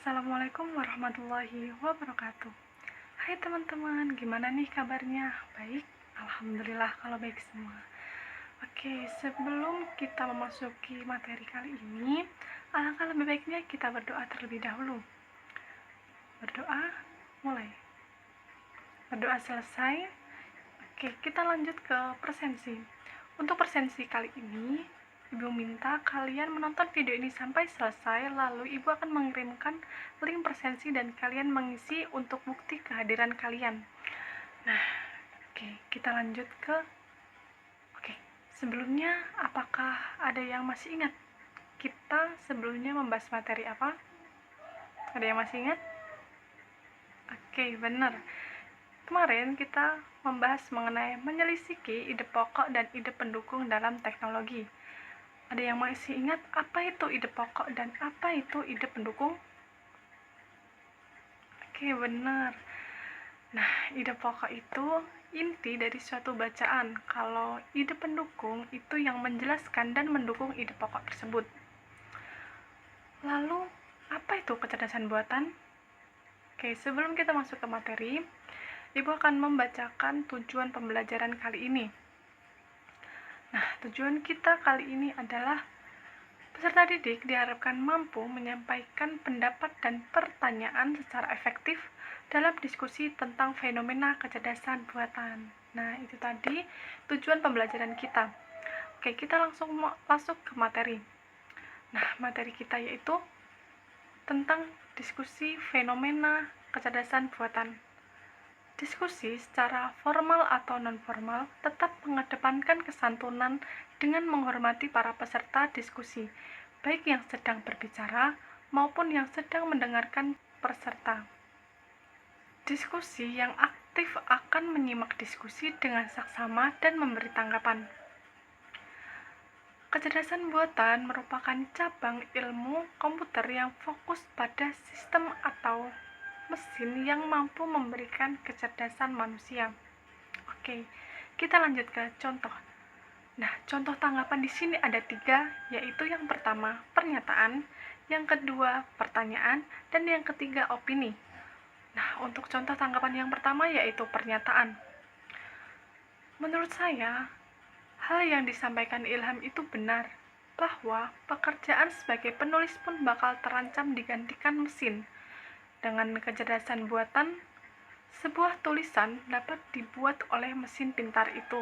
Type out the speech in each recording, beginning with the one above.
Assalamualaikum warahmatullahi wabarakatuh. Hai teman-teman, gimana nih kabarnya? Baik? Alhamdulillah kalau baik semua. Oke, sebelum kita memasuki materi kali ini, alangkah lebih baiknya kita berdoa terlebih dahulu. Berdoa, mulai. Berdoa selesai. Oke, kita lanjut ke presensi. Untuk presensi kali ini, Ibu minta kalian menonton video ini sampai selesai, lalu Ibu akan mengirimkan link presensi dan kalian mengisi untuk bukti kehadiran kalian. Nah, oke, kita lanjut ke sebelumnya, apakah ada yang masih ingat? Kita sebelumnya membahas materi apa? Ada yang masih ingat? Oke, benar. Kemarin kita membahas mengenai menyelisiki ide pokok dan ide pendukung dalam teknologi. Ada yang masih ingat apa itu ide pokok dan apa itu ide pendukung? Oke, benar. Nah, ide pokok itu inti dari suatu bacaan. Kalau ide pendukung itu yang menjelaskan dan mendukung ide pokok tersebut. Lalu, apa itu kecerdasan buatan? Oke, sebelum kita masuk ke materi, Ibu akan membacakan tujuan pembelajaran kali ini. Nah, tujuan kita kali ini adalah peserta didik diharapkan mampu menyampaikan pendapat dan pertanyaan secara efektif dalam diskusi tentang fenomena kecerdasan buatan. Nah, itu tadi tujuan pembelajaran kita. Oke, kita langsung masuk ke materi. Nah, materi kita yaitu tentang diskusi fenomena kecerdasan buatan. Diskusi secara formal atau non-formal tetap mengedepankan kesantunan dengan menghormati para peserta diskusi, baik yang sedang berbicara maupun yang sedang mendengarkan peserta. Diskusi yang aktif akan menyimak diskusi dengan saksama dan memberi tanggapan. Kecerdasan buatan merupakan cabang ilmu komputer yang fokus pada sistem atau mesin yang mampu memberikan kecerdasan manusia. Oke, kita lanjut ke contoh. Nah, contoh tanggapan di sini ada 3, yaitu yang pertama, pernyataan, yang kedua, pertanyaan, dan yang ketiga, opini. Nah, untuk contoh tanggapan yang pertama yaitu pernyataan. Menurut saya, hal yang disampaikan Ilham itu benar, bahwa pekerjaan sebagai penulis pun bakal terancam digantikan mesin. Dengan kecerdasan buatan, sebuah tulisan dapat dibuat oleh mesin pintar itu.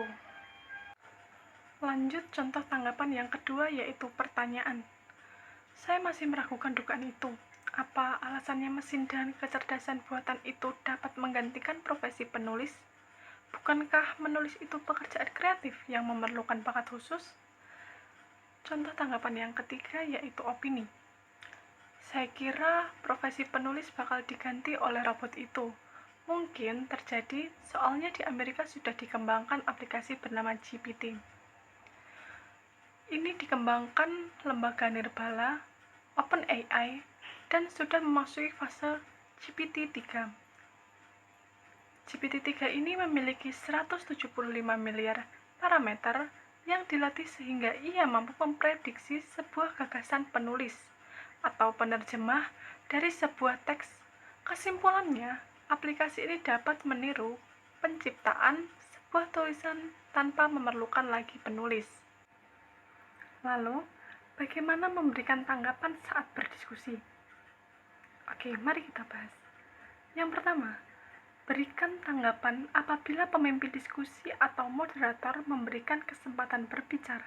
Lanjut contoh tanggapan yang kedua yaitu pertanyaan. Saya masih meragukan dugaan itu. Apa alasannya mesin dan kecerdasan buatan itu dapat menggantikan profesi penulis? Bukankah menulis itu pekerjaan kreatif yang memerlukan bakat khusus? Contoh tanggapan yang ketiga yaitu opini. Saya kira profesi penulis bakal diganti oleh robot itu. Mungkin terjadi, soalnya di Amerika sudah dikembangkan aplikasi bernama GPT. Ini dikembangkan lembaga Nirbala, OpenAI, dan sudah memasuki fase GPT-3. GPT-3 ini memiliki 175 miliar parameter yang dilatih sehingga ia mampu memprediksi sebuah gagasan penulis atau penerjemah dari sebuah teks. Kesimpulannya, aplikasi ini dapat meniru penciptaan sebuah tulisan tanpa memerlukan lagi penulis. Lalu, bagaimana memberikan tanggapan saat berdiskusi? Oke, mari kita bahas. Yang pertama, berikan tanggapan apabila pemimpin diskusi atau moderator memberikan kesempatan berbicara.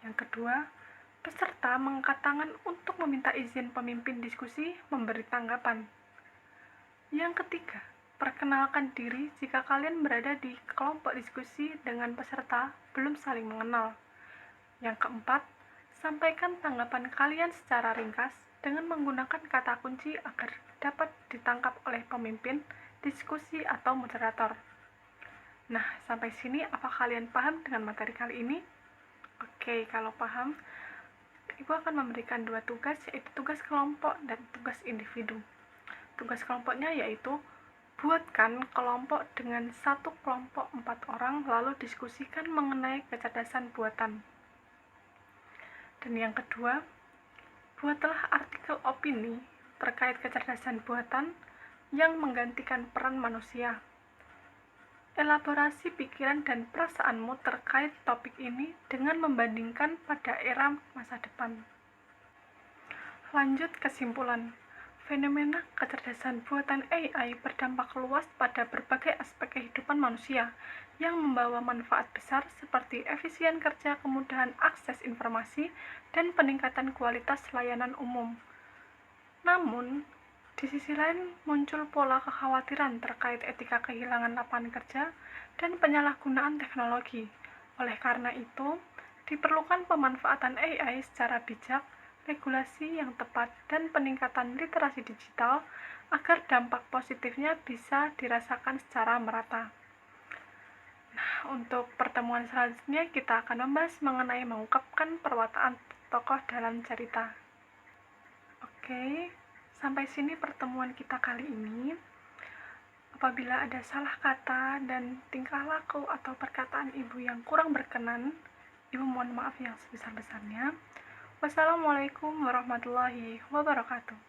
Yang kedua, peserta mengangkat tangan untuk meminta izin pemimpin diskusi memberi tanggapan. Yang ketiga, perkenalkan diri jika kalian berada di kelompok diskusi dengan peserta belum saling mengenal. Yang keempat, sampaikan tanggapan kalian secara ringkas dengan menggunakan kata kunci agar dapat ditangkap oleh pemimpin diskusi atau moderator. Nah, sampai sini apa kalian paham dengan materi kali ini? Oke, kalau paham, Ibu akan memberikan 2 tugas, yaitu tugas kelompok dan tugas individu. Tugas kelompoknya yaitu buatkan kelompok dengan satu kelompok 4 orang, lalu diskusikan mengenai kecerdasan buatan. Dan yang kedua, buatlah artikel opini terkait kecerdasan buatan yang menggantikan peran manusia. Elaborasi pikiran dan perasaanmu terkait topik ini dengan membandingkan pada era masa depan. Lanjut kesimpulan. Fenomena kecerdasan buatan AI berdampak luas pada berbagai aspek kehidupan manusia yang membawa manfaat besar seperti efisien kerja, kemudahan akses informasi, dan peningkatan kualitas layanan umum. Namun, di sisi lain muncul pola kekhawatiran terkait etika kehilangan lapangan kerja dan penyalahgunaan teknologi. Oleh karena itu, diperlukan pemanfaatan AI secara bijak, regulasi yang tepat, dan peningkatan literasi digital agar dampak positifnya bisa dirasakan secara merata. Nah, untuk pertemuan selanjutnya kita akan membahas mengenai mengungkapkan perwataan tokoh dalam cerita. Oke, sampai sini pertemuan kita kali ini. Apabila ada salah kata dan tingkah laku atau perkataan Ibu yang kurang berkenan, Ibu mohon maaf yang sebesar-besarnya. Wassalamualaikum warahmatullahi wabarakatuh.